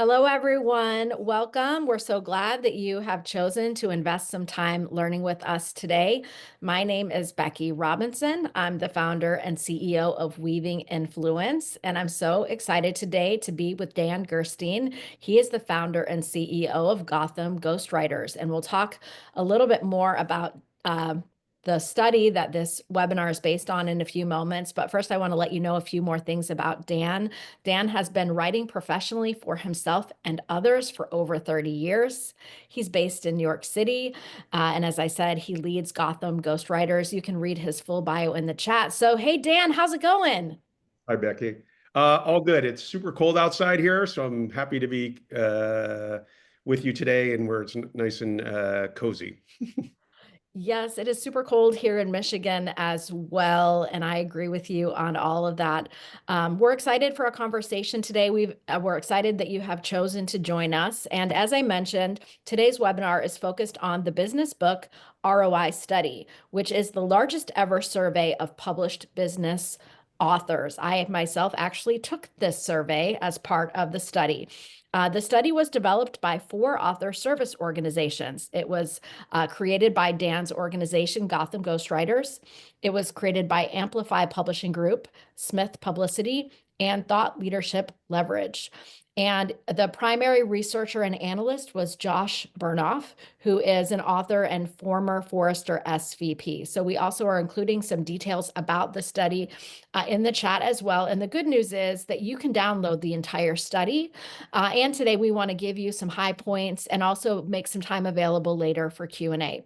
Hello, everyone. Welcome. We're so glad that you have chosen to invest some time learning with us today. My name is Becky Robinson. I'm the founder and CEO of Weaving Influence, and I'm so excited today to be with Dan Gerstein. He is the founder and CEO of Gotham Ghostwriters, and we'll talk a little bit more about the study that this webinar is based on in a few moments. But first, I want to let you know a few more things about Dan. Dan has been writing professionally for himself and others for over 30 years. He's based in New York City. And as I said, he leads Gotham Ghostwriters. You can read his full bio in the chat. So, hey, Dan, how's it going? Hi, Becky. All good. It's super cold outside here, so I'm happy to be with you today and where it's nice and cozy. Yes, it is super cold here in Michigan as well, and I agree with you on all of that. We're excited for a conversation today. We're excited that you have chosen to join us. And as I mentioned, today's webinar is focused on the Business Book ROI Study, which is the largest ever survey of published business authors. I myself actually took this survey as part of the study. The study was developed by 4 author service organizations. It was created by Dan's organization, Gotham Ghostwriters. It was created by Amplify Publishing Group, Smith Publicity, and Thought Leadership Leverage. And the primary researcher and analyst was Josh Burnoff, who is an author and former Forrester SVP. So we also are including some details about the study in the chat as well. And the good news is that you can download the entire study. And today we want to give you some high points and also make some time available later for Q&A.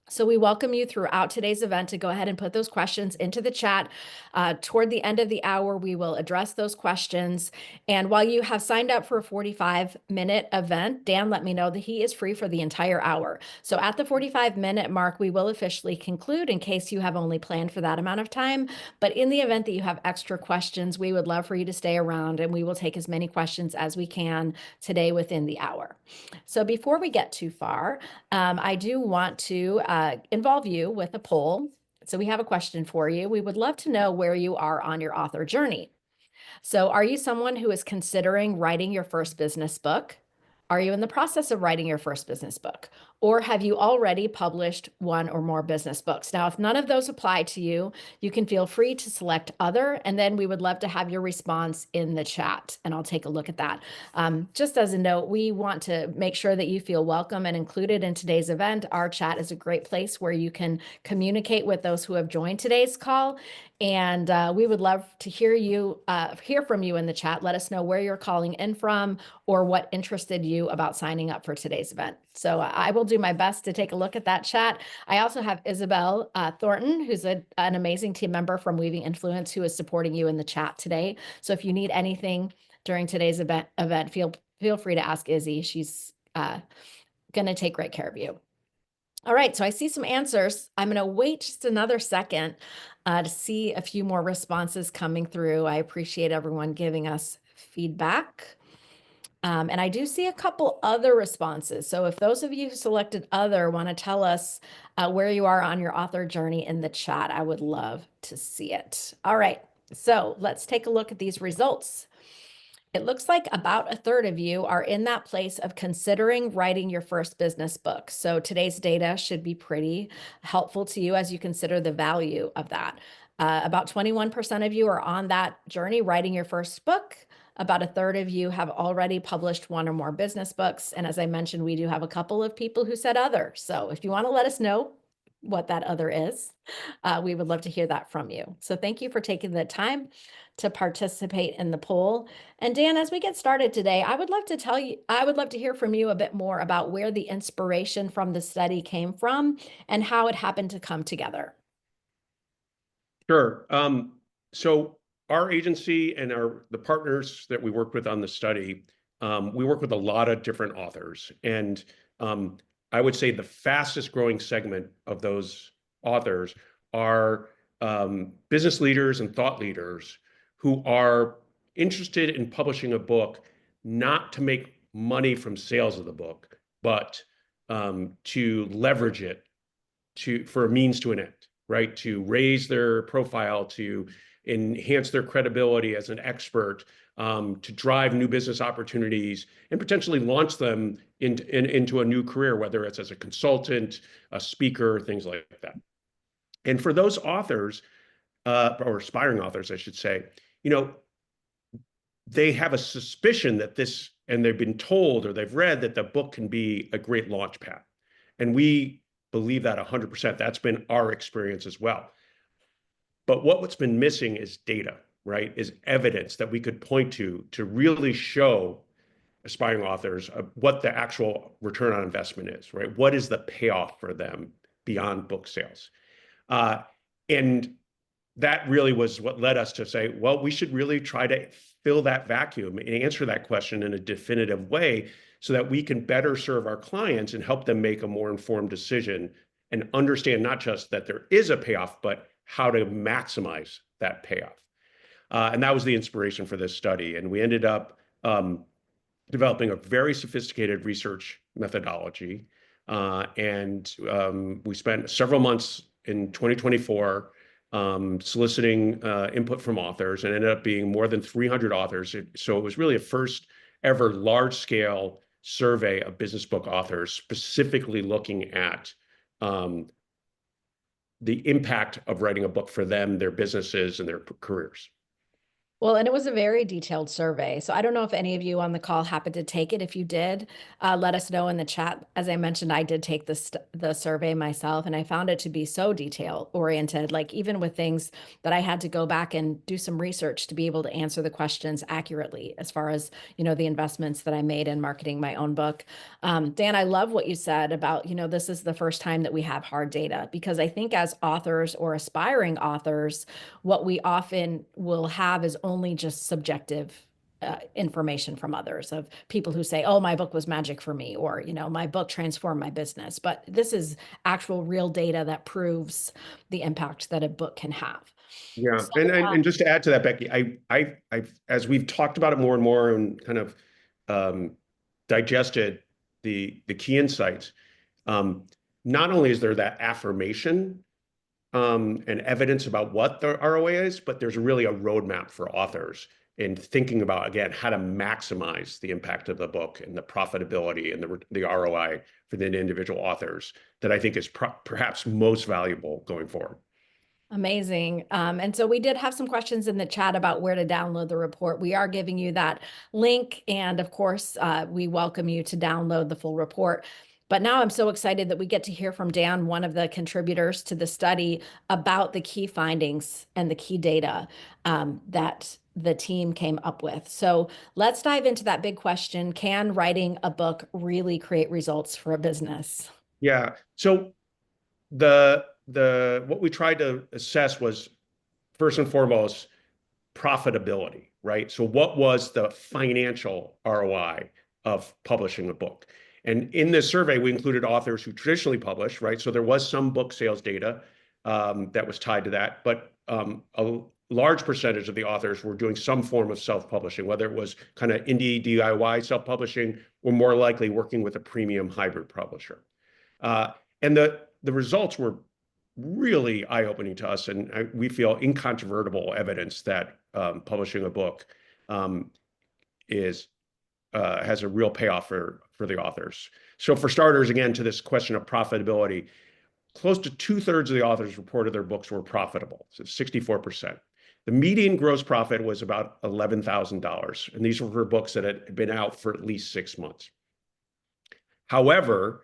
So we welcome you throughout today's event to go ahead and put those questions into the chat. Toward the end of the hour, we will address those questions. And while you have signed up for a 45-minute event, Dan let me know that he is free for the entire hour. So at the 45-minute mark, we will officially conclude in case you have only planned for that amount of time. But in the event that you have extra questions, we would love for you to stay around and we will take as many questions as we can today within the hour. So before we get too far, I do want to involve you with a poll. So we have a question for you. We would love to know where you are on your author journey. So are you someone who is considering writing your first business book? Are you in the process of writing your first business book? Or have you already published one or more business books? Now, if none of those apply to you, you can feel free to select other, and then we would love to have your response in the chat, and I'll take a look at that. Just as a note, we want to make sure that you feel welcome and included in today's event. Our chat is a great place where you can communicate with those who have joined today's call. And we would love to hear from you in the chat. Let us know where you're calling in from or what interested you about signing up for today's event. So I will do my best to take a look at that chat. I also have Isabel Thornton, who's an amazing team member from Weaving Influence, who is supporting you in the chat today. So if you need anything during today's event, feel free to ask Izzy. She's going to take great care of you. All right, so I see some answers. I'm going to wait just another second to see a few more responses coming through. I appreciate everyone giving us feedback. And I do see a couple other responses. So if those of you who selected other want to tell us where you are on your author journey in the chat, I would love to see it. All right, so let's take a look at these results. It looks like about a third of you are in that place of considering writing your first business book. So today's data should be pretty helpful to you as you consider the value of that. About 21% of you are on that journey writing your first book. About a third of you have already published one or more business books. And as I mentioned, we do have a couple of people who said other. So if you want to let us know what that other is, we would love to hear that from you. So thank you for taking the time to participate in the poll. And Dan, as we get started today, I would love to hear from you a bit more about where the inspiration from the study came from and how it happened to come together. Sure. So our agency and the partners that we work with on the study, we work with a lot of different authors. And I would say the fastest growing segment of those authors are business leaders and thought leaders who are interested in publishing a book, not to make money from sales of the book, but to leverage it for a means to an end, right? To raise their profile, to enhance their credibility as an expert, to drive new business opportunities and potentially launch them into a new career, whether it's as a consultant, a speaker, things like that. And for those authors, or aspiring authors, I should say, they have a suspicion that this, and they've been told or they've read that the book can be a great launch pad. And we believe that 100%. That's been our experience as well. But what's been missing is data, right? Is evidence that we could point to really show aspiring authors what the actual return on investment is, right? What is the payoff for them beyond book sales? And that really was what led us to say, well, we should really try to fill that vacuum and answer that question in a definitive way so that we can better serve our clients and help them make a more informed decision and understand not just that there is a payoff, but how to maximize that payoff. And that was the inspiration for this study. And we ended up developing a very sophisticated research methodology. And we spent several months in 2024 soliciting input from authors, and ended up being more than 300 authors. So it was really a first ever large scale survey of business book authors, specifically looking at the impact of writing a book for them, their businesses, and their careers. Well, and it was a very detailed survey. So I don't know if any of you on the call happened to take it. If you did, let us know in the chat. As I mentioned, I did take the survey myself, and I found it to be so detail oriented, like even with things that I had to go back and do some research to be able to answer the questions accurately as far as, the investments that I made in marketing my own book. Dan, I love what you said about, this is the first time that we have hard data, because I think as authors or aspiring authors, what we often will have is only just subjective information from others, of people who say, oh, my book was magic for me, or, my book transformed my business. But this is actual real data that proves the impact that a book can have. Yeah, So, and just to add to that, Becky, I as we've talked about it more and more and kind of digested the key insights, not only is there that affirmation and evidence about what the ROI is, but there's really a roadmap for authors in thinking about, again, how to maximize the impact of the book and the profitability and the ROI for the individual authors that I think is perhaps most valuable going forward. amazing. And so we did have some questions in the chat about where to download the report. We are giving you that link. And of course, we welcome you to download the full report. But now I'm so excited that we get to hear from Dan, one of the contributors to the study, about the key findings and the key data that the team came up with. So let's dive into that big question. Can writing a book really create results for a business? Yeah. So what we tried to assess was, first and foremost, profitability, right? So what was the financial ROI of publishing a book? And in this survey, we included authors who traditionally publish, right? So there was some book sales data that was tied to that, but a large percentage of the authors were doing some form of self-publishing, whether it was kind of indie DIY self-publishing, or more likely working with a premium hybrid publisher. And the results were really eye-opening to us, and we feel incontrovertible evidence that publishing a book has a real payoff for the authors. So for starters, again, to this question of profitability, close to 2/3 of the authors reported their books were profitable, so 64%. The median gross profit was about $11,000, and these were for books that had been out for at least 6 months. However,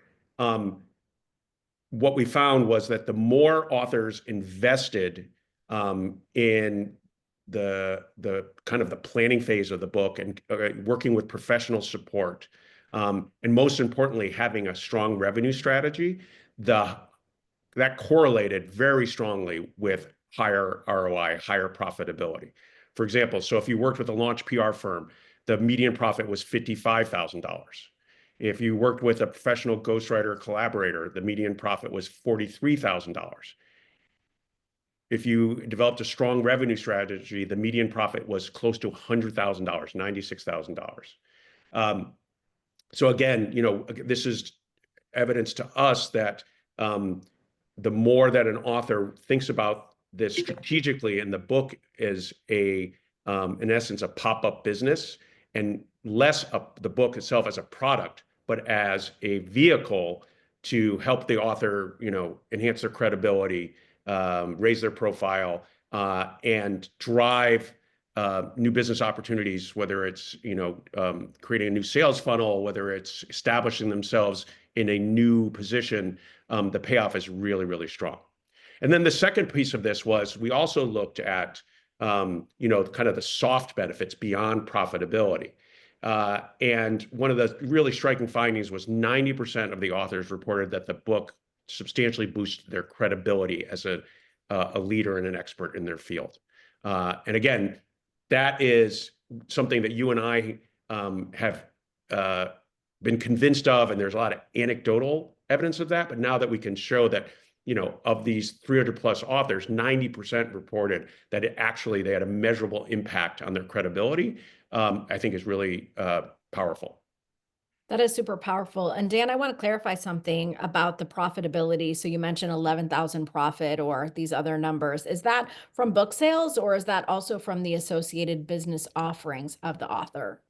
what we found was that the more authors invested in the kind of the planning phase of the book and working with professional support, and most importantly, having a strong revenue strategy, that correlated very strongly with higher ROI, higher profitability. For example, so if you worked with a launch PR firm, the median profit was $55,000. If you worked with a professional ghostwriter collaborator, the median profit was $43,000. If you developed a strong revenue strategy, the median profit was close to $100,000, $96,000. So again, this is evidence to us that the more that an author thinks about this strategically, and the book is in essence, a pop-up business, and less the book itself as a product, but as a vehicle to help the author, enhance their credibility, raise their profile, and drive new business opportunities, whether it's, creating a new sales funnel, whether it's establishing themselves in a new position. The payoff is really, really strong. And then the second piece of this was we also looked at, kind of the soft benefits beyond profitability. And one of the really striking findings was 90% of the authors reported that the book substantially boosted their credibility as a leader and an expert in their field. And again, that is something that you and I have been convinced of, and there's a lot of anecdotal evidence of that. But now that we can show that, of these 300 plus authors, 90% reported that they had a measurable impact on their credibility, I think is really powerful. That is super powerful. And Dan, I want to clarify something about the profitability. So you mentioned 11,000 profit or these other numbers. Is that from book sales, or is that also from the associated business offerings of the author?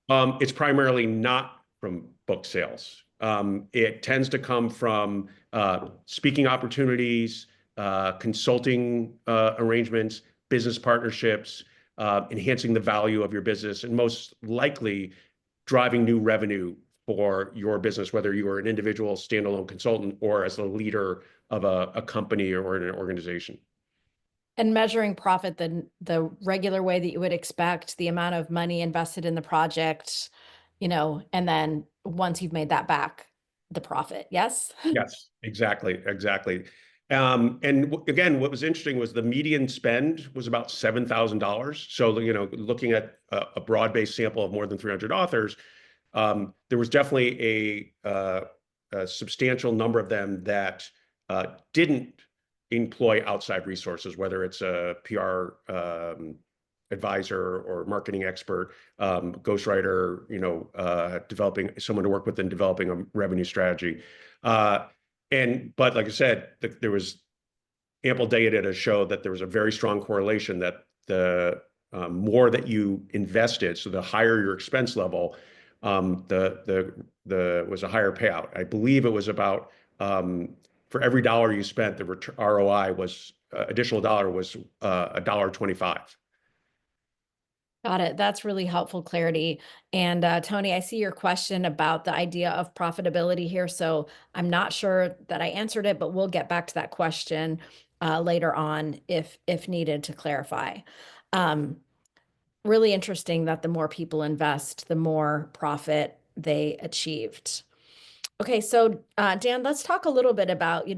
It's primarily not from book sales. It tends to come from speaking opportunities, consulting arrangements, business partnerships, enhancing the value of your business, and most likely driving new revenue for your business, whether you are an individual standalone consultant or as a leader of a company or an organization. And measuring profit the regular way that you would expect, the amount of money invested in the project, and then once you've made that back, the profit. Yes? Yes, exactly. And again, what was interesting was the median spend was about $7,000. So, looking at a broad-based sample of more than 300 authors, there was definitely a substantial number of them that didn't employ outside resources, whether it's a PR advisor or marketing expert, ghostwriter, developing someone to work with and developing a revenue strategy. But like I said, there was ample data to show that there was a very strong correlation that the more that you invested, so the higher your expense level, the was a higher payout. I believe it was about for every dollar you spent, the ROI was additional dollar was $1.25. Got it. That's really helpful clarity. And Tony, I see your question about the idea of profitability here. So I'm not sure that I answered it, but we'll get back to that question later on if needed to clarify. Really interesting that the more people invest, the more profit they achieved. Okay, so Dan, let's talk a little bit about,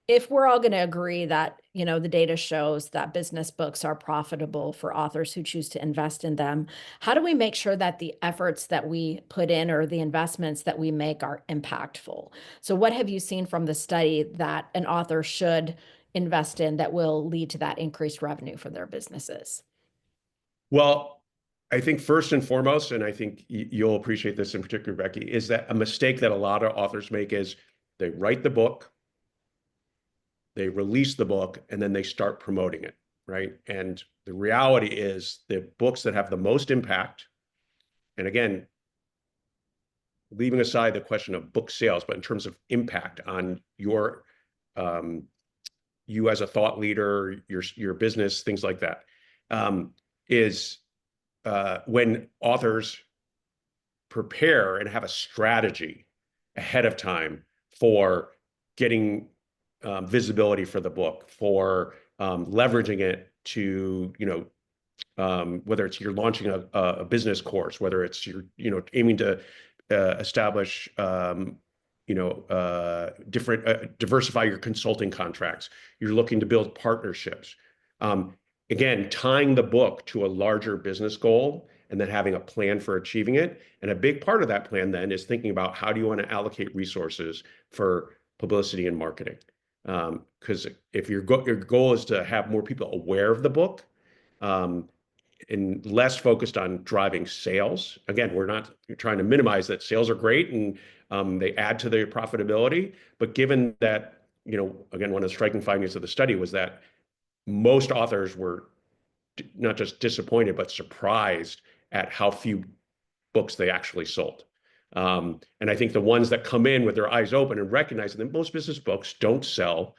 if we're all going to agree that, the data shows that business books are profitable for authors who choose to invest in them, how do we make sure that the efforts that we put in or the investments that we make are impactful? So what have you seen from the study that an author should invest in that will lead to that increased revenue for their businesses? Well, I think first and foremost, and I think you'll appreciate this in particular, Becky, is that a mistake that a lot of authors make is they write the book, they release the book, and then they start promoting it, right? And the reality is the books that have the most impact, and again, leaving aside the question of book sales, but in terms of impact on your you as a thought leader, your business, things like that, is when authors prepare and have a strategy ahead of time for getting visibility for the book, for leveraging it to, whether it's you're launching a business course, whether it's you're, aiming to establish, diversify your consulting contracts, you're looking to build partnerships. Again, tying the book to a larger business goal and then having a plan for achieving it. And a big part of that plan then is thinking about how do you want to allocate resources for publicity and marketing. Because if your goal is to have more people aware of the book, and less focused on driving sales. Again, we're not trying to minimize that sales are great and they add to their profitability. But given that, again, one of the striking findings of the study was that most authors were not just disappointed, but surprised at how few books they actually sold. And I think the ones that come in with their eyes open and recognize that most business books don't sell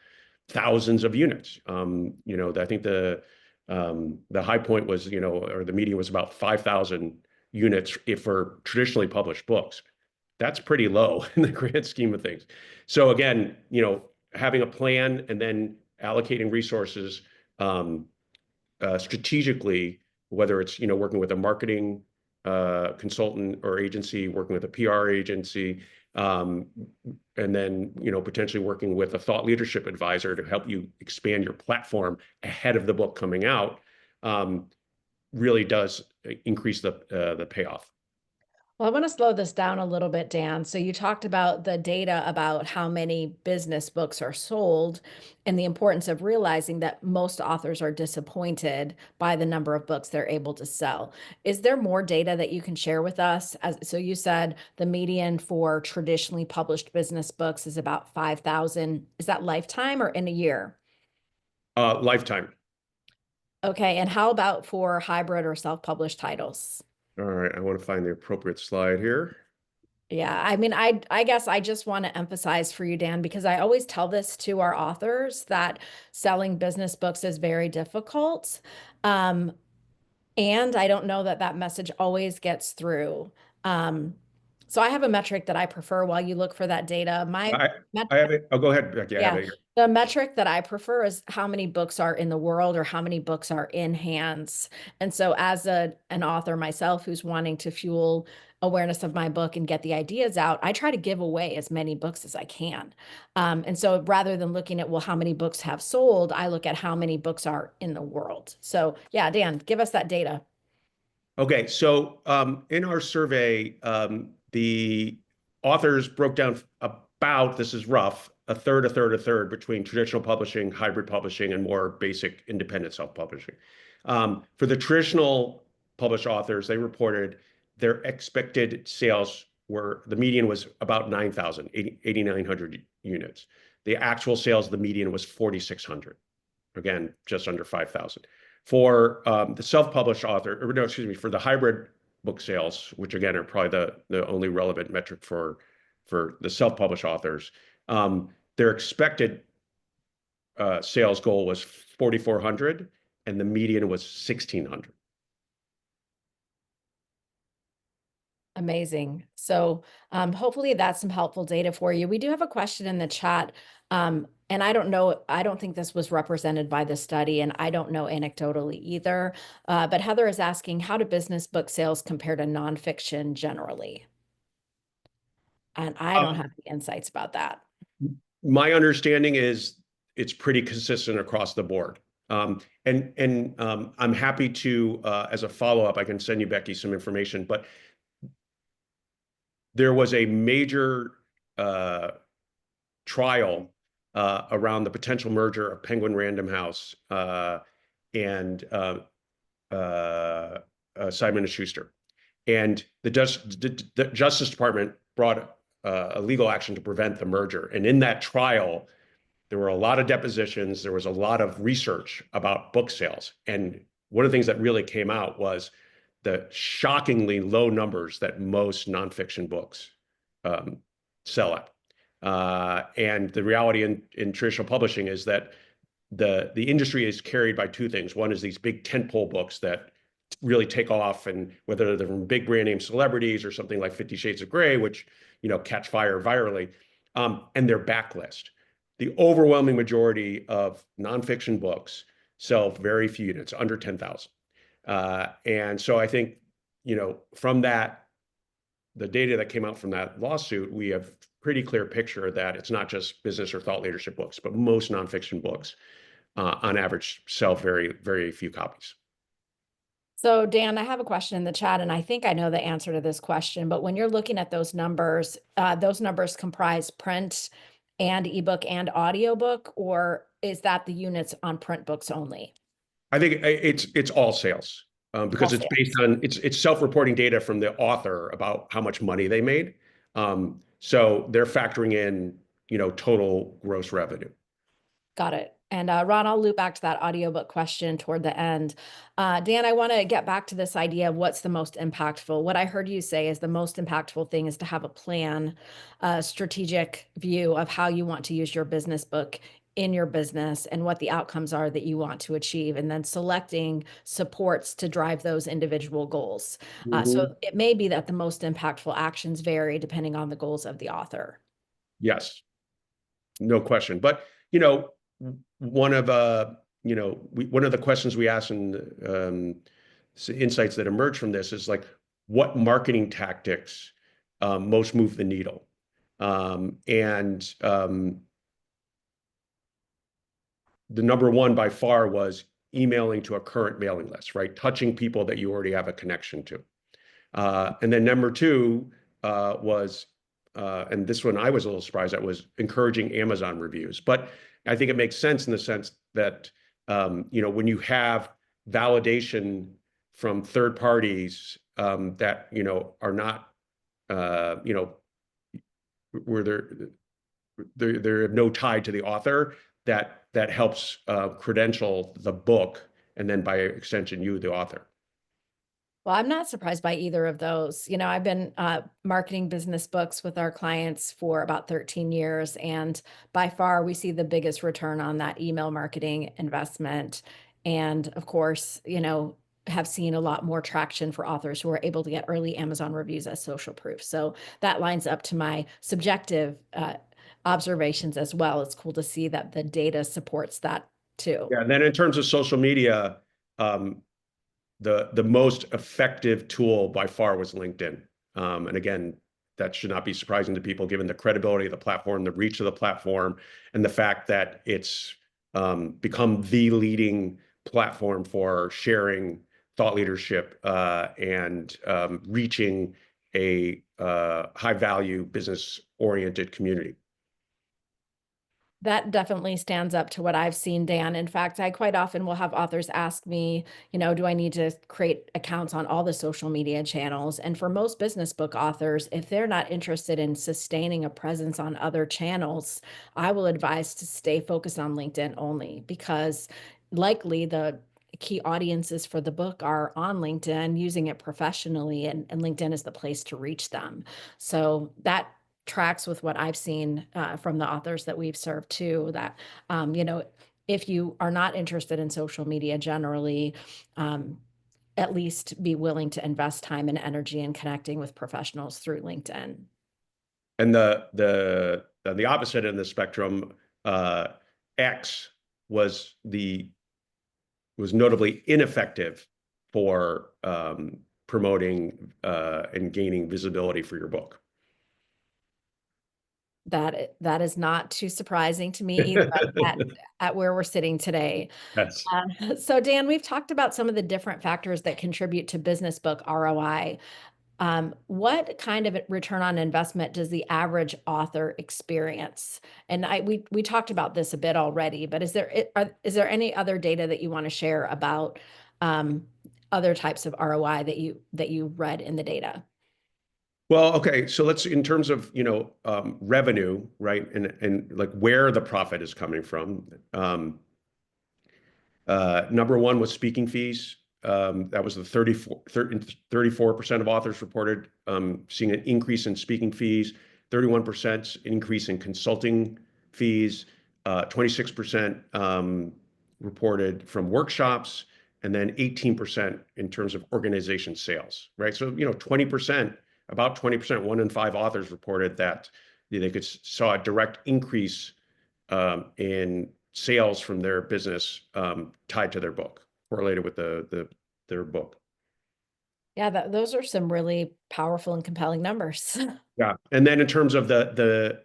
thousands of units. I think the high point was, or the median was about 5,000 units if for traditionally published books. That's pretty low in the grand scheme of things. So again, having a plan and then allocating resources strategically, whether it's working with a marketing consultant or agency, working with a PR agency, and then potentially working with a thought leadership advisor to help you expand your platform ahead of the book coming out, really does increase the payoff. Well, I want to slow this down a little bit, Dan. So you talked about the data about how many business books are sold and the importance of realizing that most authors are disappointed by the number of books they're able to sell. Is there more data that you can share with us? So you said the median for traditionally published business books is about 5,000. Is that lifetime or in a year? Lifetime. Okay. And how about for hybrid or self-published titles? All right, I want to find the appropriate slide here. Yeah, I mean, I guess I just want to emphasize for you, Dan, because I always tell this to our authors that selling business books is very difficult. Um, and I don't know that that message always gets through. Um, so I have a metric that I prefer while you look for that data. My I, met I have it. Oh, go ahead, Becky. I have Yeah, it here. the metric that I prefer is how many books are in the world or how many books are in hands. And so as an author myself who's wanting to fuel awareness of my book and get the ideas out, I try to give away as many books as I can. And so rather than looking at, well, how many books have sold, I look at how many books are in the world. So yeah, Dan, give us that data. Okay, so in our survey, the authors broke down about, this is rough, a third, a third, a third between traditional publishing, hybrid publishing, and more basic independent self-publishing. For the traditional published authors, they reported their expected sales were, the median was about 9,000, 8,900 units. The actual sales, the median was 4,600. Again, just under 5,000. For the self-published author, or no, excuse me, for the hybrid book sales, which again are probably the only relevant metric for the self-published authors, their expected sales goal was 4,400, and the median was 1,600. Amazing. So hopefully that's some helpful data for you. We do have a question in the chat. And I don't know, I don't think this was represented by the study, and I don't know anecdotally either. But Heather is asking, how do business book sales compare to nonfiction generally? And I don't Um, have the insights about that. my understanding is it's pretty consistent across the board. And I'm happy to, as a follow-up, I can send you, Becky, some information, but there was a major trial around the potential merger of Penguin Random House and Simon & Schuster. And the Justice Department brought a legal action to prevent the merger. And in that trial, there were a lot of depositions. There was a lot of research about book sales. And one of the things that really came out was the shockingly low numbers that most nonfiction books sell at. And the reality in traditional publishing is that the industry is carried by two things. One is these big tentpole books that really take off, and whether they're from big brand name celebrities or something like 50 Shades of Grey, which catch fire virally, and their backlist. The overwhelming majority of nonfiction books sell very few units, under 10,000. And so I think, from that, the data that came out from that lawsuit, we have pretty clear picture that it's not just business or thought leadership books, but most nonfiction books, on average, sell very, very few copies. So Dan, I have a question in the chat, and I think I know the answer to this question, but when you're looking at those numbers comprise print and ebook and audiobook, or is that the units on print books only? I think it's all sales, All because it's based sales. on it's self-reporting data from the author about how much money they made. So they're factoring in, total gross revenue. Got it. And Ron, I'll loop back to that audiobook question toward the end. Dan, I want to get back to this idea of what's the most impactful. What I heard you say is the most impactful thing is to have a plan, a strategic view of how you want to use your business book in your business and what the outcomes are that you want to achieve, and then selecting supports to drive those individual goals. So Mhm. it may be that the most impactful actions vary depending on the goals of the author. Yes, no question. But, you know, one of one of the questions we ask and insights that emerge from this is like, what marketing tactics most move the needle? And the number one by far was emailing to a current mailing list, right? Touching people that you already have a connection to. And then number two was, and this one I was a little surprised at, was encouraging Amazon reviews. But I think it makes sense in the sense that, when you have validation from third parties that, are not, where they're no tie to the author, that helps credential the book, and then by extension, you, the author. Well, I'm not surprised by either of those. I've been marketing business books with our clients for about 13 years, and by far we see the biggest return on that email marketing investment. And of course, have seen a lot more traction for authors who are able to get early Amazon reviews as social proof. So that lines up to my subjective observations as well. It's cool to see that the data supports that too. Yeah, and then in terms of social media, um, the most effective tool by far was LinkedIn. And again, that should not be surprising to people given the credibility of the platform, the reach of the platform, and the fact that it's become the leading platform for sharing thought leadership and reaching a high value business oriented community. That definitely stands up to what I've seen, Dan. In fact, I quite often will have authors ask me, do I need to create accounts on all the social media channels? And for most business book authors, if they're not interested in sustaining a presence on other channels, I will advise to stay focused on LinkedIn only, because likely the key audiences for the book are on LinkedIn using it professionally, and LinkedIn is the place to reach them. So that tracks with what I've seen from the authors that we've served too, that, if you are not interested in social media generally, at least be willing to invest time and energy in connecting with professionals through LinkedIn. And the opposite end of the spectrum, X was notably ineffective for promoting and gaining visibility for your book. That is not too surprising to me either at where we're sitting today. Yes. So Dan, we've talked about some of the different factors that contribute to business book ROI. What kind of return on investment does the average author experience? And we talked about this a bit already, but is there any other data that you want to share about other types of ROI that you read in the data? Well, okay. So let's, in terms of, revenue, right? And like where the profit is coming from. Number one was speaking fees. That was the 34% of authors reported seeing an increase in speaking fees, 31% increase in consulting fees, 26% reported from workshops, and then 18% in terms of organization sales, right? So, 20%, about 20%, 1 in 5 authors reported that they saw a direct increase in sales from their business tied to their book, correlated with their book. Yeah, those are some really powerful and compelling numbers. Yeah, and then in terms of the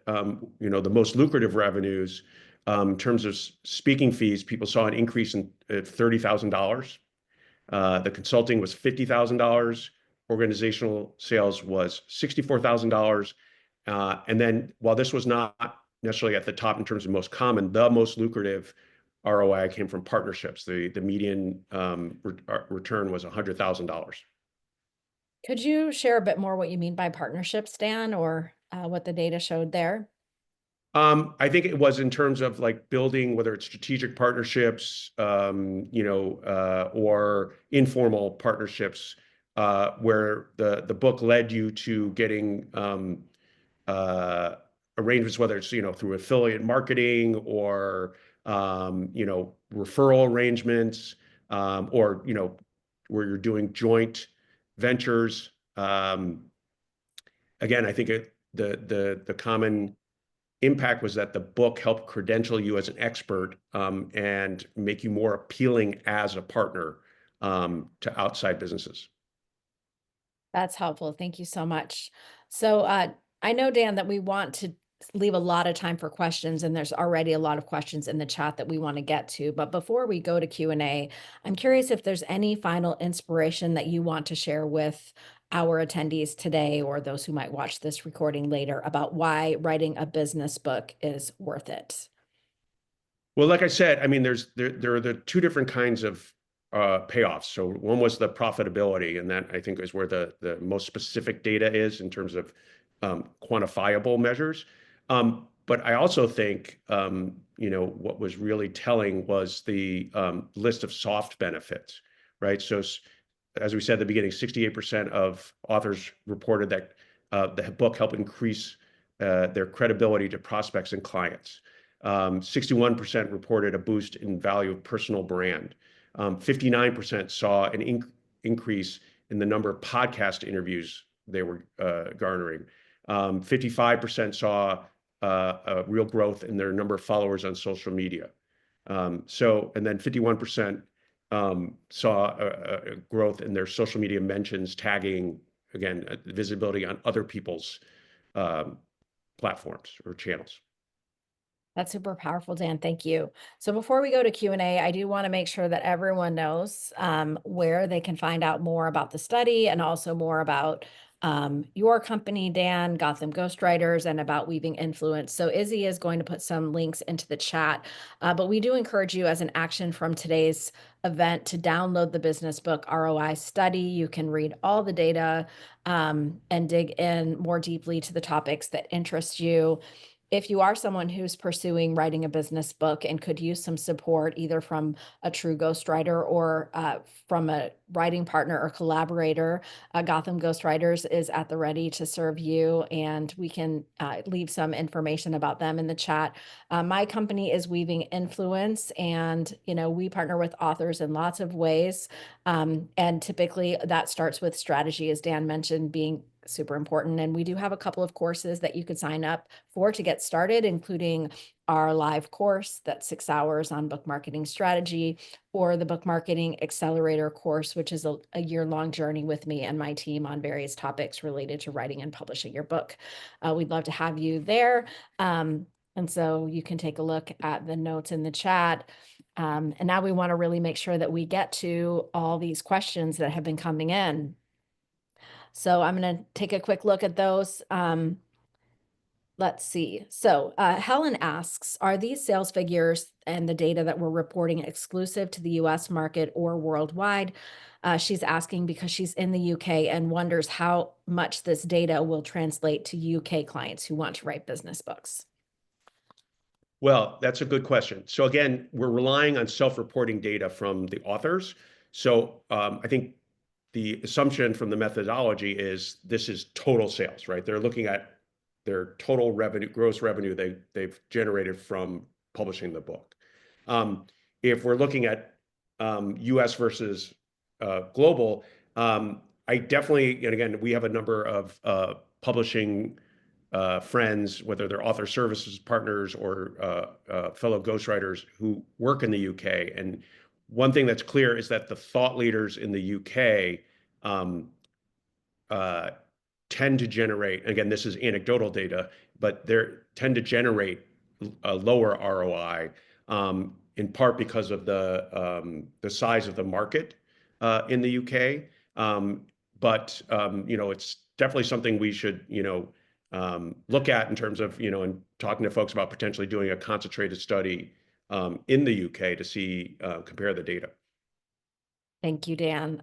most lucrative revenues, in terms of speaking fees, people saw an increase in $30,000. The consulting was $50,000. Organizational sales was $64,000. And then while this was not necessarily at the top in terms of most common, the most lucrative ROI came from partnerships. The median return was $100,000. Could you share a bit more what you mean by partnerships, Dan, or what the data showed there? I think it was in terms of like building, whether it's strategic partnerships, or informal partnerships, where the book led you to getting uh, arrangements, whether it's through affiliate marketing or referral arrangements, or where you're doing joint ventures. Again, I think the common impact was that the book helped credential you as an expert, and make you more appealing as a partner, to outside businesses. That's helpful. Thank you so much. So, I know, Dan, that we want to leave a lot of time for questions, and there's already a lot of questions in the chat that we want to get to. But before we go to Q&A, I'm curious if there's any final inspiration that you want to share with our attendees today or those who might watch this recording later about why writing a business book is worth it. Well, like I said, I mean, there are the two different kinds of payoffs. So one was the profitability, and that I think is where the most specific data is in terms of quantifiable measures. But I also think what was really telling was the list of soft benefits, right? So as we said at the beginning, 68% of authors reported that the book helped increase their credibility to prospects and clients. 61% reported a boost in value of personal brand. 59% saw an increase in the number of podcast interviews they were garnering. 55% saw a real growth in their number of followers on social media. And then 51% saw a growth in their social media mentions, tagging, again, visibility on other people's platforms or channels. That's super powerful, Dan. Thank you. So before we go to Q&A, I do want to make sure that everyone knows where they can find out more about the study and also more about your company, Dan, Gotham Ghostwriters, and about Weaving Influence. So Izzy is going to put some links into the chat, but we do encourage you as an action from today's event to download the Business Book ROI Study. You can read all the data and dig in more deeply to the topics that interest you. If you are someone who's pursuing writing a business book and could use some support either from a true ghostwriter or from a writing partner or collaborator, Gotham Ghostwriters is at the ready to serve you, and we can leave some information about them in the chat. My company is Weaving Influence, and we partner with authors in lots of ways, and typically that starts with strategy, as Dan mentioned, being super important. And we do have a couple of courses that you could sign up for to get started, including our live course that's 6 hours on book marketing strategy, or the book marketing accelerator course, which is a year-long journey with me and my team on various topics related to writing and publishing your book. We'd love to have you there. And so you can take a look at the notes in the chat. And now we want to really make sure that we get to all these questions that have been coming in. So I'm going to take a quick look at those. Let's see. So Helen asks, are these sales figures and the data that we're reporting exclusive to the US market or worldwide? She's asking because she's in the UK and wonders how much this data will translate to UK clients who want to write business books. Well, that's a good question. So again, we're relying on self-reporting data from the authors. So I think the assumption from the methodology is this is total sales, right? They're looking at their total revenue, gross revenue they've generated from publishing the book. If we're looking at US versus global, I definitely, and again, we have a number of publishing friends, whether they're author services partners or fellow ghostwriters who work in the UK. And one thing that's clear is that the thought leaders in the UK tend to generate, again, this is anecdotal data, but they tend to generate a lower ROI, in part because of the size of the market in the UK. But it's definitely something we should look at in terms of and talking to folks about potentially doing a concentrated study in the UK to see compare the data. Thank you, Dan.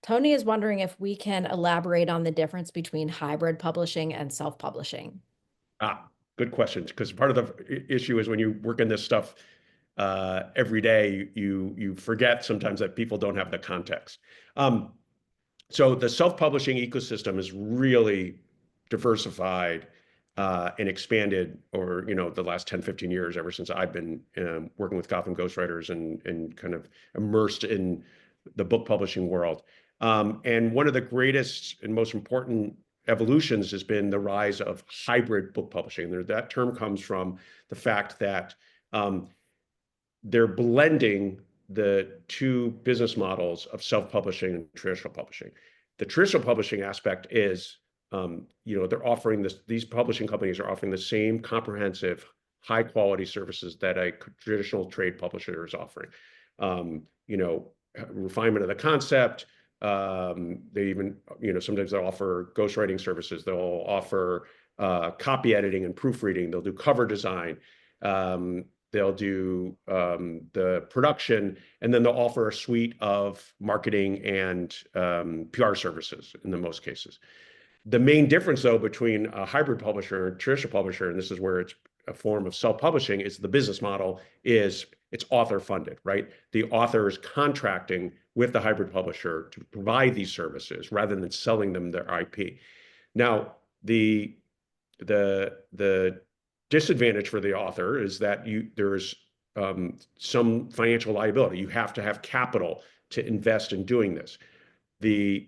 Tony is wondering if we can elaborate on the difference between hybrid publishing and self-publishing. Good questions, because part of the issue is when you work in this stuff every day, you forget sometimes that people don't have the context. Um, so the self-publishing ecosystem is really diversified and expanded over, the last 10, 15 years, ever since I've been working with Gotham Ghostwriters and kind of immersed in the book publishing world. And one of the greatest and most important evolutions has been the rise of hybrid book publishing. That term comes from the fact that um, they're blending the two business models of self-publishing and traditional publishing. The traditional publishing aspect is, they're offering this, these publishing companies are offering the same comprehensive, high quality services that a traditional trade publisher is offering. Um, you know, Refinement of the concept. They even, sometimes they'll offer ghostwriting services. They'll offer copy editing and proofreading. They'll do cover design. They'll do the production, and then they'll offer a suite of marketing and PR services in the most cases. The main difference, though, between a hybrid publisher and a traditional publisher, and this is where it's a form of self-publishing, is the business model is it's author funded, right? The author is contracting with the hybrid publisher to provide these services rather than selling them their IP. Now, the disadvantage for the author is that there's some financial liability. You have to have capital to invest in doing this. The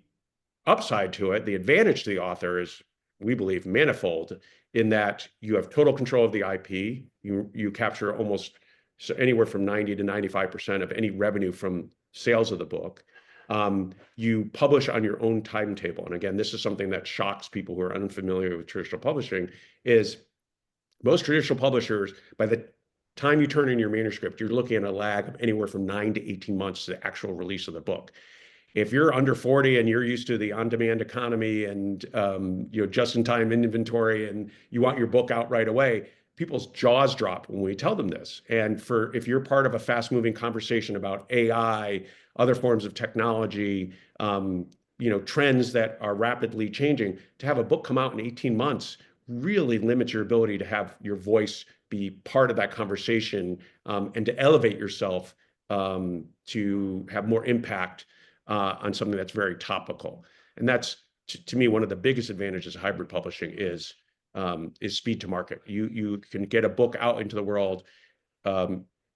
upside to it, the advantage to the author is, we believe, manifold in that you have total control of the IP. You capture almost anywhere from 90 to 95% of any revenue from sales of the book. You publish on your own timetable. And again, this is something that shocks people who are unfamiliar with traditional publishing, is most traditional publishers, by the time you turn in your manuscript, you're looking at a lag of anywhere from 9 to 18 months to the actual release of the book. If you're under 40 and you're used to the on-demand economy and just-in-time inventory, and you want your book out right away, people's jaws drop when we tell them this. And if you're part of a fast-moving conversation about AI, other forms of technology, trends that are rapidly changing, to have a book come out in 18 months really limits your ability to have your voice be part of that conversation, and to elevate yourself to have more impact on something that's very topical. And that's, to me, one of the biggest advantages of hybrid publishing is speed to market. You can get a book out into the world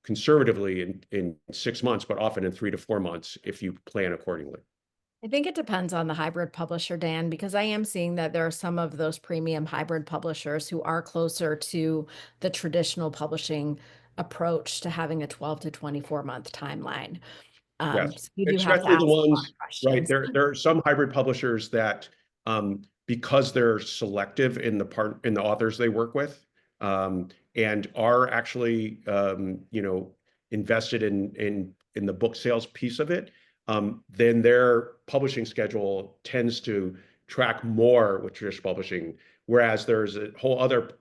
conservatively in 6 months, but often in 3 to 4 months if you plan accordingly. I think it depends on the hybrid publisher, Dan, because I am seeing that there are some of those premium hybrid publishers who are closer to the traditional publishing approach to having a 12 to 24-month timeline. Yes, So you do have to especially the ask a lot ones, of right? questions. There are some hybrid publishers that, because they're selective in the authors they work with, and are actually, invested in the book sales piece of it, then their publishing schedule tends to track more with traditional publishing. Whereas there's a whole other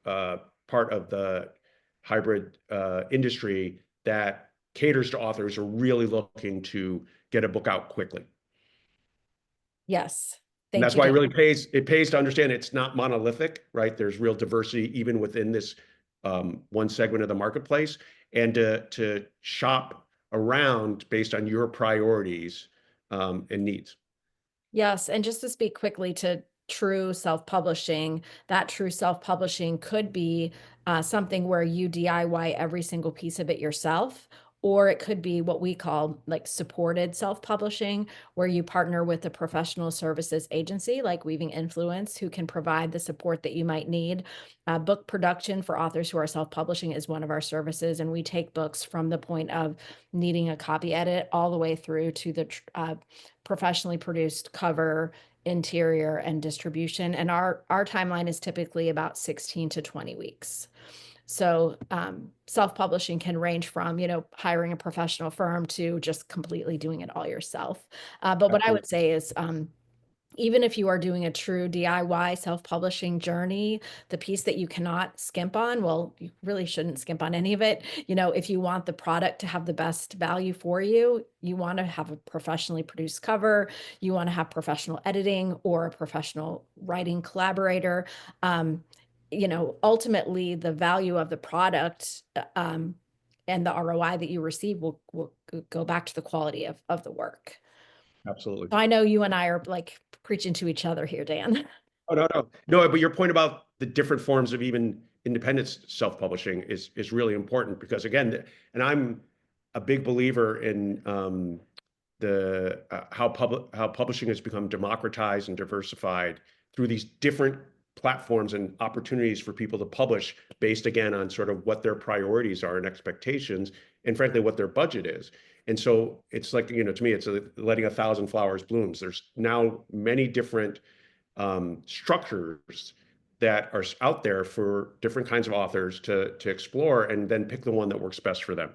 part of the hybrid industry that caters to authors who are really looking to get a book out quickly. Yes. And Thank that's you, why Dan. it pays to understand it's not monolithic, right? There's real diversity even within this one segment of the marketplace, and to shop around based on your priorities and needs. Yes, and just to speak quickly to true self-publishing, that true self-publishing could be something where you DIY every single piece of it yourself, or it could be what we call like supported self-publishing, where you partner with a professional services agency like Weaving Influence, who can provide the support that you might need. Book production for authors who are self-publishing is one of our services, and we take books from the point of needing a copy edit all the way through to the professionally produced cover, interior, and distribution. And our timeline is typically about 16 to 20 weeks. So self-publishing can range from, hiring a professional firm to just completely doing it all yourself. But what I would Absolutely. say is even if you are doing a true DIY self-publishing journey, the piece that you cannot skimp on, well, you really shouldn't skimp on any of it. If you want the product to have the best value for you, you want to have a professionally produced cover, you want to have professional editing or a professional writing collaborator. ultimately the value of the product and the ROI that you receive will go back to the quality of the work. Absolutely. So I know you and I are like preaching to each other here, Dan. Oh, no, no. No, but your point about the different forms of even independent self-publishing is really important because again, and I'm a big believer in the how publishing has become democratized and diversified through these different platforms and opportunities for people to publish based again on sort of what their priorities are and expectations, and frankly what their budget is. And so it's like, to me, it's letting 1,000 flowers blooms. There's now many different structures that are out there for different kinds of authors to explore and then pick the one that works best for them.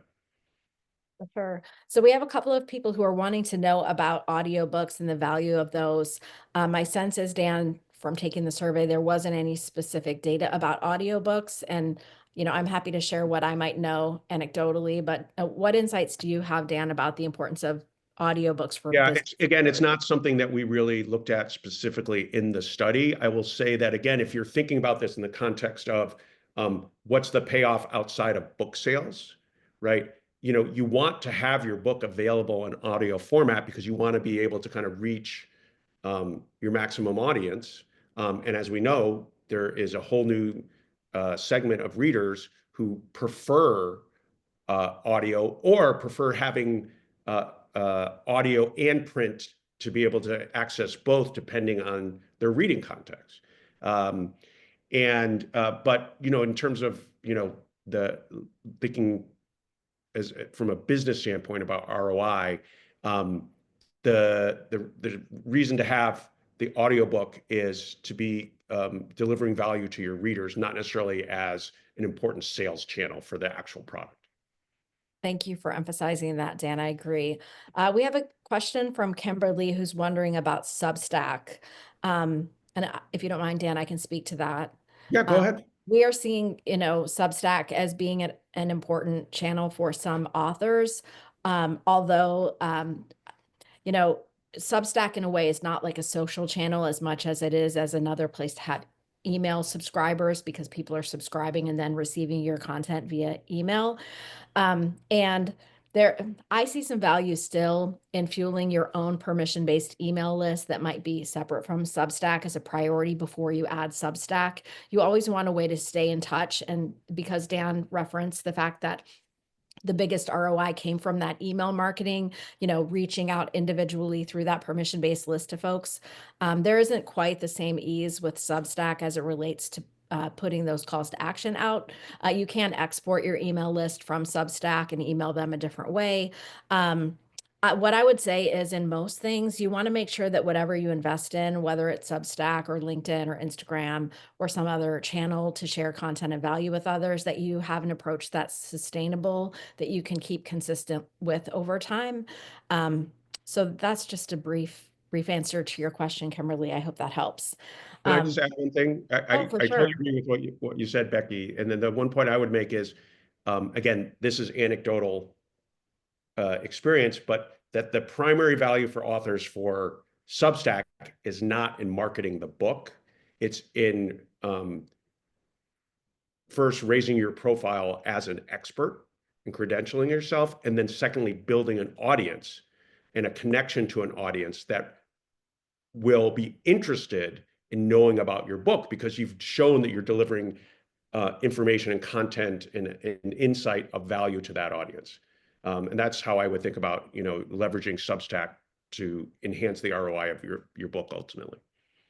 For sure. So we have a couple of people who are wanting to know about audiobooks and the value of those. My sense is, Dan, from taking the survey, there wasn't any specific data about audiobooks. And, I'm happy to share what I might know anecdotally, but what insights do you have, Dan, about the importance of audiobooks for Yeah, business? it's not something that we really looked at specifically in the study. I will say that again, if you're thinking about this in the context of what's the payoff outside of book sales, right? You want to have your book available in audio format because you want to be able to kind of reach your maximum audience. And as we know, there is a whole new segment of readers who prefer audio or prefer having audio and print to be able to access both depending on their reading context. But in terms of the thinking as from a business standpoint about ROI, the reason to have the audiobook is to be delivering value to your readers, not necessarily as an important sales channel for the actual product. Thank you for emphasizing that, Dan. I agree. We have a question from Kimberly who's wondering about Substack. And if you don't mind, Dan, I can speak to that. Yeah, go ahead. We are seeing, Substack as being an important channel for some authors. Although, Substack in a way is not like a social channel as much as it is as another place to have email subscribers because people are subscribing and then receiving your content via email. And there, I see some value still in fueling your own permission-based email list that might be separate from Substack as a priority before you add Substack. You always want a way to stay in touch. And because Dan referenced the fact that the biggest ROI came from that email marketing, reaching out individually through that permission-based list to folks. There isn't quite the same ease with Substack as it relates to putting those calls to action out. You can export your email list from Substack and email them a different way. What I would say is in most things, you want to make sure that whatever you invest in, whether it's Substack or LinkedIn or Instagram or some other channel to share content and value with others, that you have an approach that's sustainable, that you can keep consistent with over time. So that's just a brief answer to your question, Kimberly. I hope that helps. Can I just add one thing? Oh, for I totally sure. agree with what you said, Becky. And then the one point I would make is, again, this is anecdotal experience, but that the primary value for authors for Substack is not in marketing the book. It's in first raising your profile as an expert and credentialing yourself, and then secondly, building an audience and a connection to an audience that will be interested in knowing about your book because you've shown that you're delivering information and content and insight of value to that audience. And that's how I would think about, leveraging Substack to enhance the ROI of your book ultimately.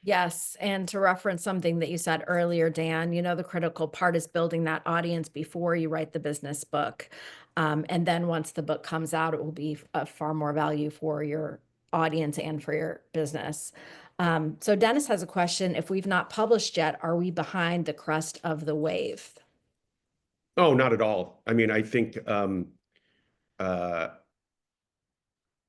Yes, and to reference something that you said earlier, Dan, the critical part is building that audience before you write the business book. And then once the book comes out, it will be of far more value for your audience and for your business. So Dennis has a question. If we've not published yet, are we behind the crest of the wave? Oh, not at all. I mean, I think uh,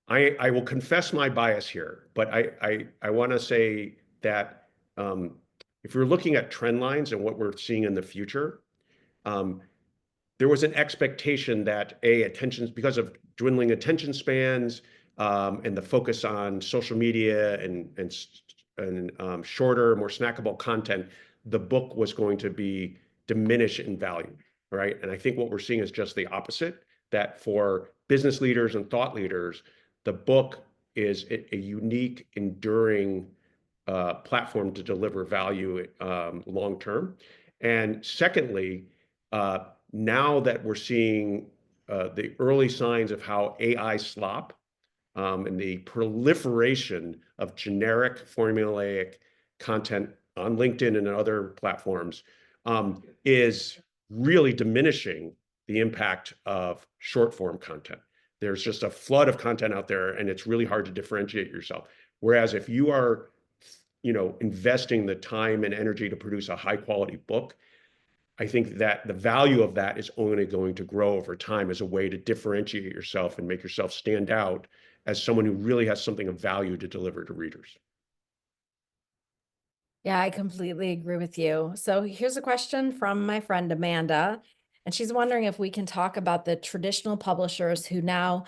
I will confess my bias here, but I want to say that if you're looking at trend lines and what we're seeing in the future, um, there was an expectation that attention because of dwindling attention spans and the focus on social media and shorter, more snackable content, the book was going to be diminished in value, right? And I think what we're seeing is just the opposite, that for business leaders and thought leaders, the book is a unique, enduring platform to deliver value long term. And secondly, now that we're seeing the early signs of how AI slop and the proliferation of generic formulaic content on LinkedIn and other platforms is really diminishing the impact of short form content. There's just a flood of content out there, and it's really hard to differentiate yourself. Whereas if you are, investing the time and energy to produce a high quality book, I think that the value of that is only going to grow over time as a way to differentiate yourself and make yourself stand out as someone who really has something of value to deliver to readers. Yeah, I completely agree with you. So here's a question from my friend Amanda, and she's wondering if we can talk about the traditional publishers who now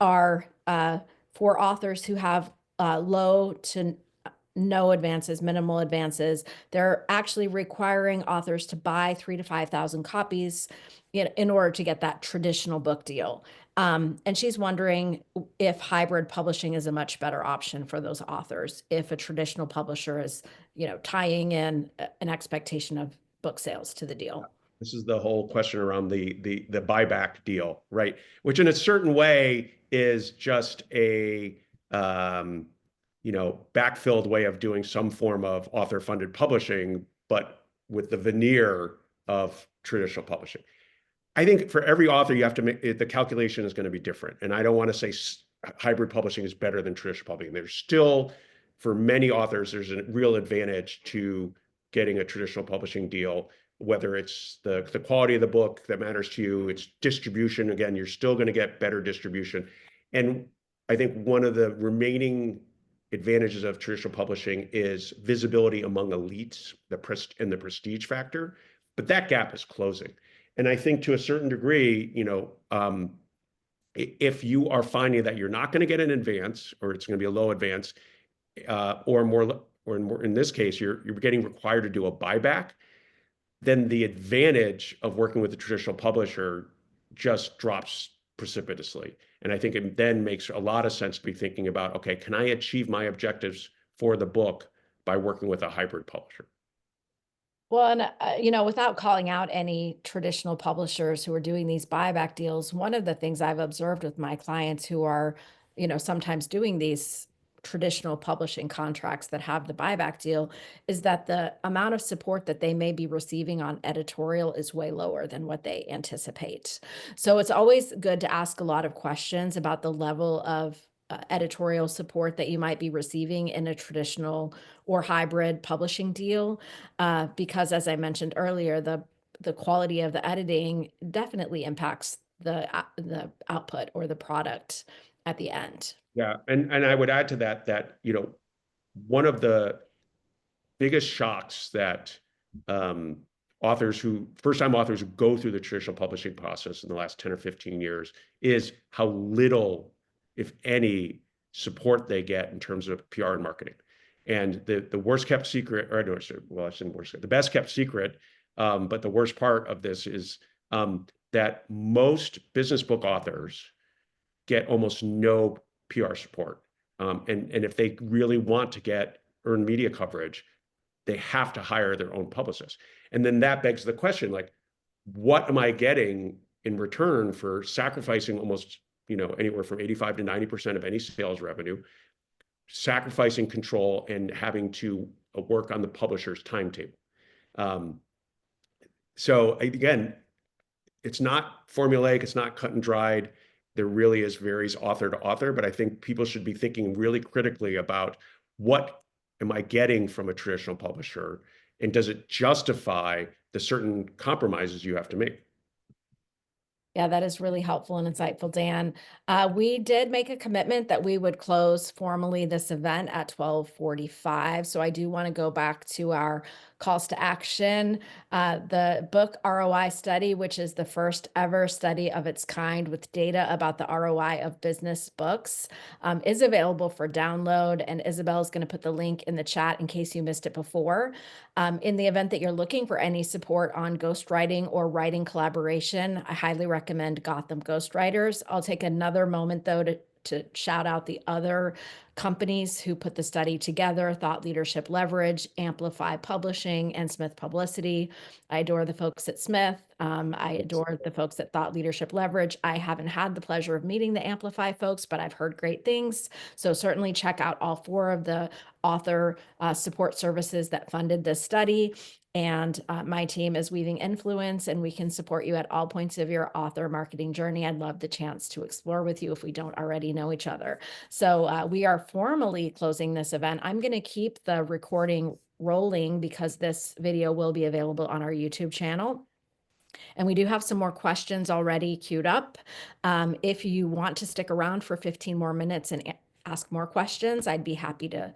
are for authors who have low to no advances, minimal advances. They're actually requiring authors to buy 3,000 to 5,000 copies in order to get that traditional book deal. And she's wondering if hybrid publishing is a much better option for those authors, if a traditional publisher is, tying in an expectation of book sales to the deal. This is the whole question around the buyback deal, right? Which in a certain way is just a backfilled way of doing some form of author-funded publishing, but with the veneer of traditional publishing. I think for every author, you have to make the calculation is going to be different. And I don't want to say hybrid publishing is better than traditional publishing. There's still, for many authors, there's a real advantage to getting a traditional publishing deal, whether it's the quality of the book that matters to you, it's distribution. Again, you're still going to get better distribution. And I think one of the remaining advantages of traditional publishing is visibility among elites, and the prestige factor. But that gap is closing. And I think to a certain degree, if you are finding that you're not going to get an advance, or it's going to be a low advance, or in this case, you're getting required to do a buyback, then the advantage of working with a traditional publisher just drops precipitously. And I think it then makes a lot of sense to be thinking about, okay, can I achieve my objectives for the book by working with a hybrid publisher? Well, and without calling out any traditional publishers who are doing these buyback deals, one of the things I've observed with my clients who are, sometimes doing these traditional publishing contracts that have the buyback deal is that the amount of support that they may be receiving on editorial is way lower than what they anticipate. So it's always good to ask a lot of questions about the level of editorial support that you might be receiving in a traditional or hybrid publishing deal, because as I mentioned earlier, the quality of the editing definitely impacts the output or the product at the end. Yeah, and I would add to that one of the biggest shocks that first-time authors who go through the traditional publishing process in the last 10 or 15 years is how little, if any, support they get in terms of PR and marketing. And the worst kept secret, or no, well, I shouldn't worst, the best kept secret, but the worst part of this is that most business book authors get almost no PR support. And if they really want to get earned media coverage, they have to hire their own publicist. And then that begs the question, like, what am I getting in return for sacrificing almost, anywhere from 85 to 90% of any sales revenue, sacrificing control and having to work on the publisher's timetable? So again, it's not formulaic, it's not cut and dried. There really varies author to author, but I think people should be thinking really critically about what am I getting from a traditional publisher, and does it justify the certain compromises you have to make? Yeah, that is really helpful and insightful, Dan. We did make a commitment that we would close formally this event at 12:45. So I do want to go back to our calls to action. The book ROI Study, which is the first ever study of its kind with data about the ROI of business books, is available for download. And Isabel is going to put the link in the chat in case you missed it before. In the event that you're looking for any support on ghostwriting or writing collaboration, I highly recommend Gotham Ghostwriters. I'll take another moment, though, to shout out the other companies who put the study together: Thought Leadership Leverage, Amplify Publishing, and Smith Publicity. I adore the folks at Smith. I adore the folks at Thought Leadership Leverage. I haven't had the pleasure of meeting the Amplify folks, but I've heard great things. So certainly check out all four of the author support services that funded this study. And my team is Weaving Influence, and we can support you at all points of your author marketing journey. I'd love the chance to explore with you if we don't already know each other. So we are formally closing this event. I'm going to keep the recording rolling because this video will be available on our YouTube channel. And we do have some more questions already queued up. If you want to stick around for 15 more minutes and ask more questions, I'd be happy to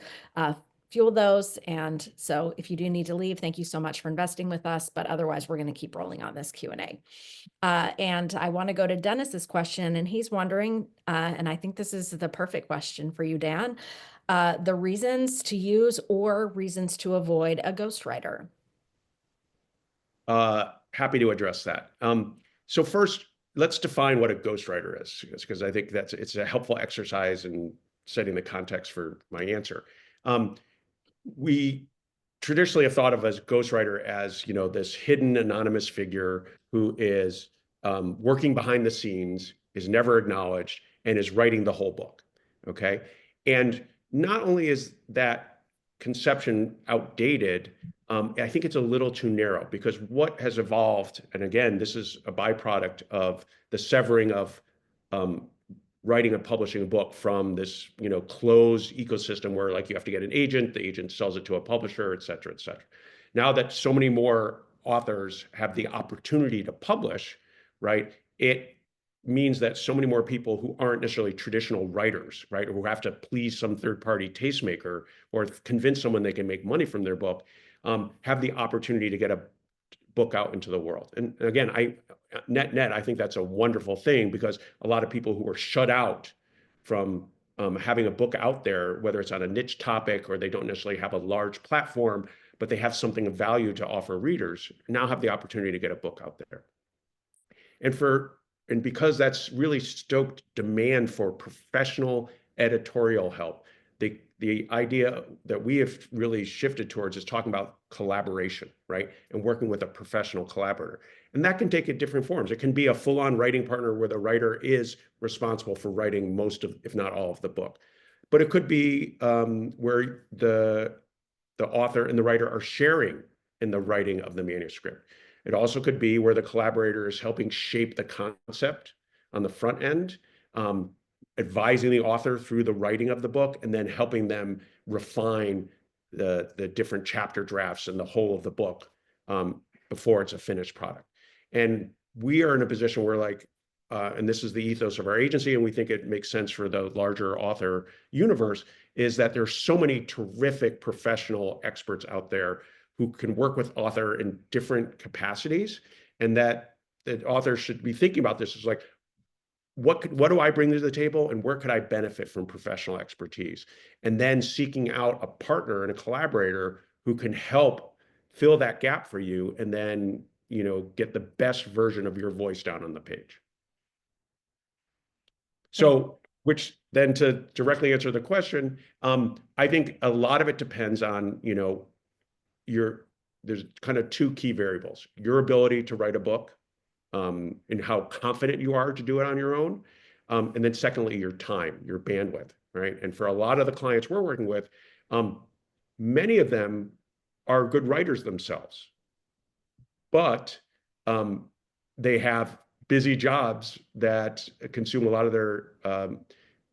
fuel those. And so if you do need to leave, thank you so much for investing with us. But otherwise, we're going to keep rolling on this Q&A. And I want to go to Dennis's question, and he's wondering, and I think this is the perfect question for you, Dan, the reasons to use or reasons to avoid a ghostwriter. Happy to address that. So first, let's define what a ghostwriter is, because I think it's a helpful exercise in setting the context for my answer. We traditionally have thought of as ghostwriter as, this hidden anonymous figure who is working behind the scenes, is never acknowledged, and is writing the whole book. Okay. And not only is that conception outdated, I think it's a little too narrow, because what has evolved, and again, this is a byproduct of the severing of writing and publishing a book from this, closed ecosystem where, like, you have to get an agent, the agent sells it to a publisher, et cetera, et cetera. Now that so many more authors have the opportunity to publish, right, it means that so many more people who aren't necessarily traditional writers, right, or who have to please some third-party tastemaker or convince someone they can make money from their book, have the opportunity to get a book out into the world. And again, I think that's a wonderful thing, because a lot of people who are shut out from having a book out there, whether it's on a niche topic or they don't necessarily have a large platform, but they have something of value to offer readers, now have the opportunity to get a book out there. And because that's really stoked demand for professional editorial help, the idea that we have really shifted towards is talking about collaboration, right? And working with a professional collaborator. And that can take different forms. It can be a full-on writing partner where the writer is responsible for writing most of, if not all of the book. But it could be where the author and the writer are sharing in the writing of the manuscript. It also could be where the collaborator is helping shape the concept on the front end, advising the author through the writing of the book, and then helping them refine the different chapter drafts and the whole of the book before it's a finished product. And we are in a position where, like, and this is the ethos of our agency, and we think it makes sense for the larger author universe, is that there's so many terrific professional experts out there who can work with author in different capacities, and that the author should be thinking about this as like, what do I bring to the table, and where could I benefit from professional expertise? And then seeking out a partner and a collaborator who can help fill that gap for you, and then, get the best version of your voice down on the page. So, which then, to directly answer the question, I think a lot of it depends on, there's kind of two key variables: your ability to write a book, and how confident you are to do it on your own. And then secondly, your time, your bandwidth, right? And for a lot of the clients we're working with, many of them are good writers themselves, but they have busy jobs that consume a lot of their,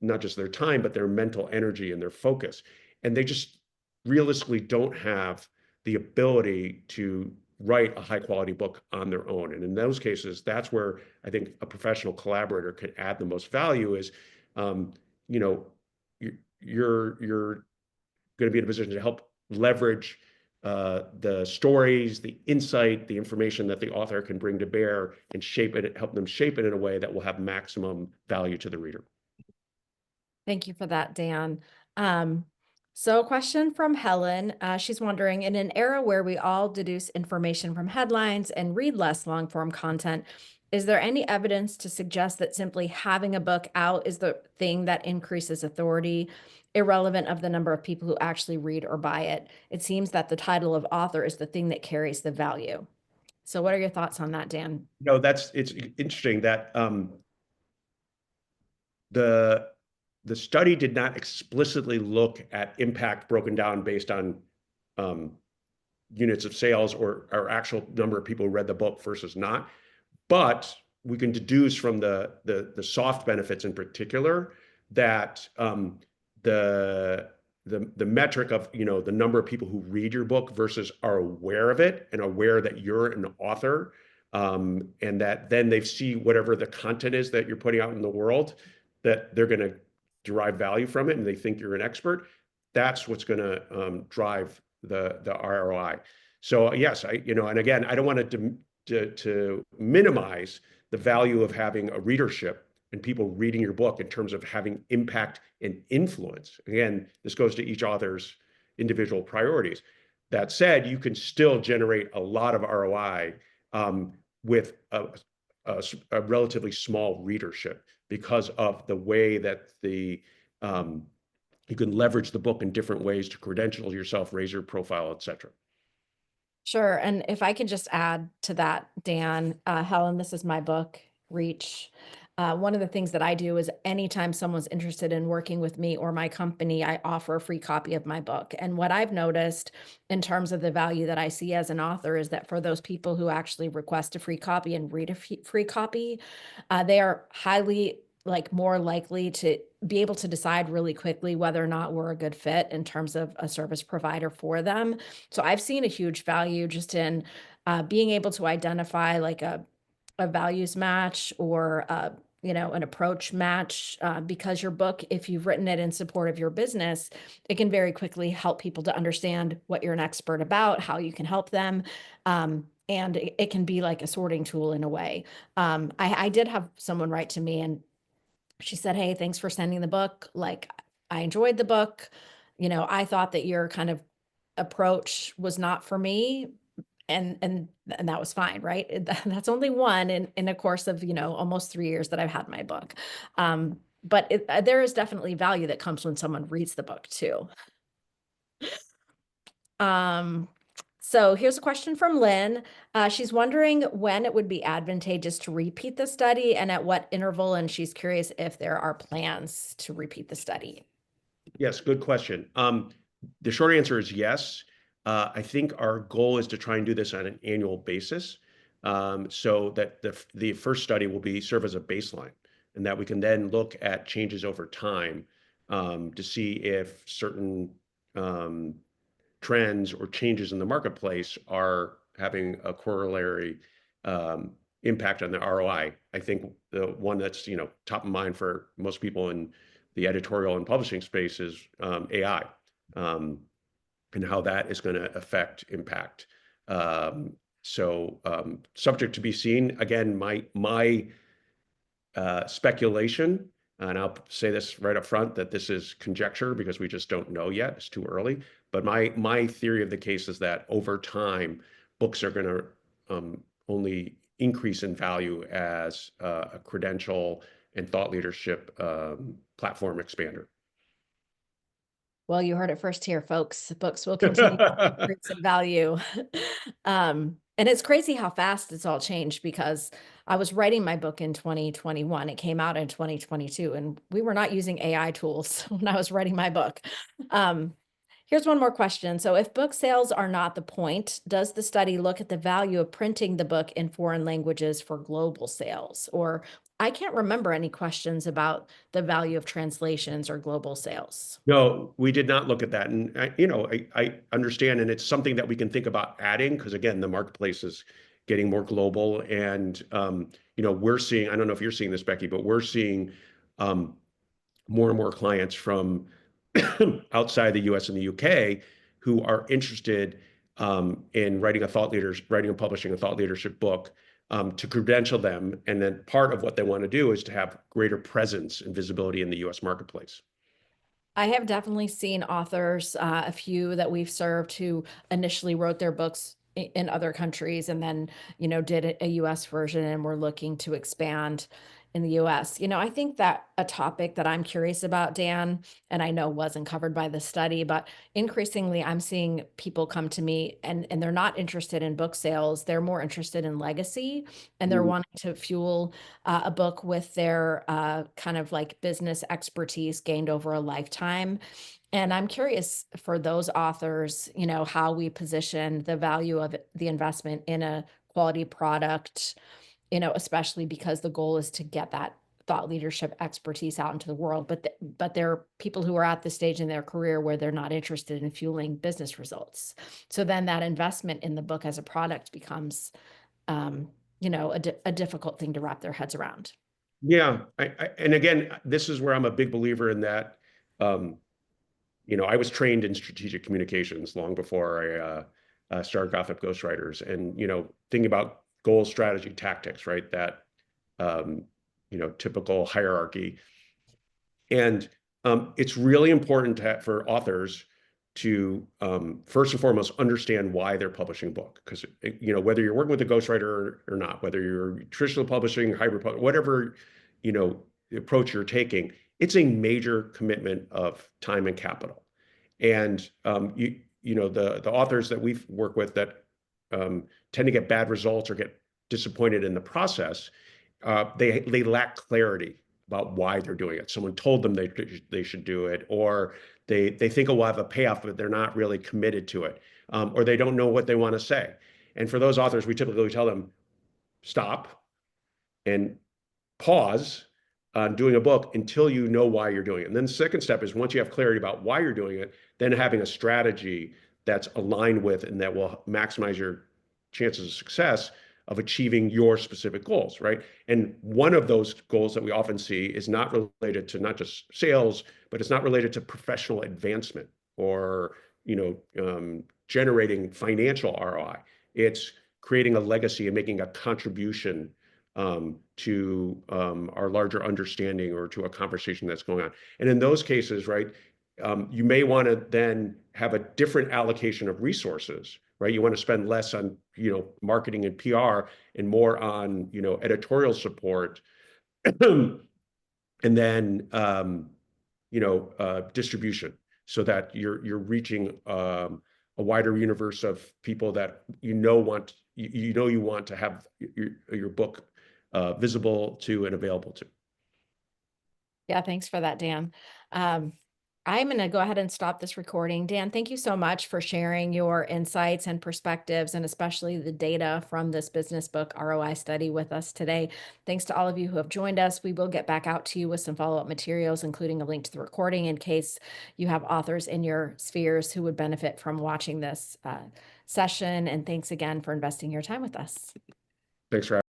not just their time, but their mental energy and their focus. And they just realistically don't have the ability to write a high quality book on their own. And in those cases, that's where I think a professional collaborator could add the most value. Is, you're going to be in a position to help leverage the stories, the insight, the information that the author can bring to bear and shape it, help them shape it in a way that will have maximum value to the reader. Thank you for that, Dan. Um, so a question from Helen. She's wondering, in an era where we all deduce information from headlines and read less long form content, is there any evidence to suggest that simply having a book out is the thing that increases authority, irrelevant of the number of people who actually read or buy it? It seems that the title of author is the thing that carries the value. So what are your thoughts on that, Dan? No, it's interesting that the the study did not explicitly look at impact broken down based on um, units of sales or actual number of people who read the book versus not. But we can deduce from the soft benefits in particular that the metric of the number of people who read your book versus are aware of it and aware that you're an author, and that then they see whatever the content is that you're putting out in the world, that they're going to derive value from it and they think you're an expert. That's what's going to drive the ROI. So yes, and again, I don't want to minimize the value of having a readership and people reading your book in terms of having impact and influence. Again, this goes to each author's individual priorities. That said, you can still generate a lot of ROI with a relatively small readership because of the way that you can leverage the book in different ways to credential yourself, raise your profile, et cetera. Sure. And if I could just add to that, Dan, Helen, this is my book, Reach. One of the things that I do is anytime someone's interested in working with me or my company, I offer a free copy of my book. And what I've noticed in terms of the value that I see as an author is that for those people who actually request a free copy and read a free copy, they are highly more likely to be able to decide really quickly whether or not we're a good fit in terms of a service provider for them. So I've seen a huge value just in being able to identify a values match or an approach match, because your book, if you've written it in support of your business, it can very quickly help people to understand what you're an expert about, how you can help them. And it can be like a sorting tool in a way. I did have someone write to me and she said, "Hey, thanks for sending the book. Like, I enjoyed the book. I thought that your kind of approach was not for me." And that was fine, right? That's only one in a course of, almost 3 years that I've had my book. But there is definitely value that comes when someone reads the book too. Um, so here's a question from Lynn. She's wondering when it would be advantageous to repeat the study and at what interval, and she's curious if there are plans to repeat the study. Yes, good question. The short answer is yes. I think our goal is to try and do this on an annual basis, so that the first study will serve as a baseline, and that we can then look at changes over time to see if certain trends or changes in the marketplace are having a corollary impact on the ROI. I think the one that's top of mind for most people in the editorial and publishing space is AI, and how that is going to affect impact. So subject to be seen. Again, my speculation, and I'll say this right up front, that this is conjecture because we just don't know yet. It's too early. But my theory of the case is that over time, books are going to only increase in value as a credential and thought leadership platform expander. Well, you heard it first here, folks. Books will continue to increase in value. And it's crazy how fast it's all changed because I was writing my book in 2021. It came out in 2022, and we were not using AI tools when I was writing my book. Here's one more question. So if book sales are not the point, does the study look at the value of printing the book in foreign languages for global sales? Or I can't remember any questions about the value of translations or global sales. No, we did not look at that. And I understand, and it's something that we can think about adding because again, the marketplace is getting more global. And we're seeing, I don't know if you're seeing this, Becky, but we're seeing more and more clients from outside the US and the UK who are interested in writing and publishing a thought leadership book, to credential them. And then part of what they want to do is to have greater presence and visibility in the US marketplace. I have definitely seen authors, a few that we've served who initially wrote their books in other countries and then, did a US version and were looking to expand in the US. I think that a topic that I'm curious about, Dan, and I know wasn't covered by the study, but increasingly I'm seeing people come to me and they're not interested in book sales. They're more interested in legacy, and they're wanting to fuel a book with their kind of like business expertise gained over a lifetime. And I'm curious for those authors, how we position the value of the investment in a quality product, especially because the goal is to get that thought leadership expertise out into the world. But there are people who are at the stage in their career where they're not interested in fueling business results. So then that investment in the book as a product becomes, a difficult thing to wrap their heads around. Yeah, and again, this is where I'm a big believer in that. I was trained in strategic communications long before I started Gotham Ghostwriters, and thinking about goal, strategy, tactics, right? That typical hierarchy, and it's really important for authors to first and foremost understand why they're publishing a book, because whether you're working with a ghostwriter or not, whether you're traditional publishing, hybrid, whatever approach you're taking, it's a major commitment of time and capital. And the authors that we've worked with that tend to get bad results or get disappointed in the process, they lack clarity about why they're doing it. Someone told them they should do it, or they think it will have a payoff, but they're not really committed to it, or they don't know what they want to say. And for those authors, we typically tell them, stop and pause on doing a book until you know why you're doing it. And then the second step is, once you have clarity about why you're doing it, then having a strategy that's aligned with and that will maximize your chances of success of achieving your specific goals, right? And one of those goals that we often see is not related to not just sales, but it's not related to professional advancement or generating financial ROI. It's creating a legacy and making a contribution to our larger understanding or to a conversation that's going on. And in those cases, right, you may want to then have a different allocation of resources, right? You want to spend less on, marketing and PR and more on, editorial support, and then, distribution, so that you're reaching a wider universe of people that you want to have your book visible to and available to. Yeah, thanks for that, Dan. I'm going to go ahead and stop this recording. Dan, thank you so much for sharing your insights and perspectives, and especially the data from this Business Book ROI study with us today. Thanks to all of you who have joined us. We will get back out to you with some follow-up materials, including a link to the recording in case you have authors in your spheres who would benefit from watching this session. And thanks again for investing your time with us. Thanks for having me.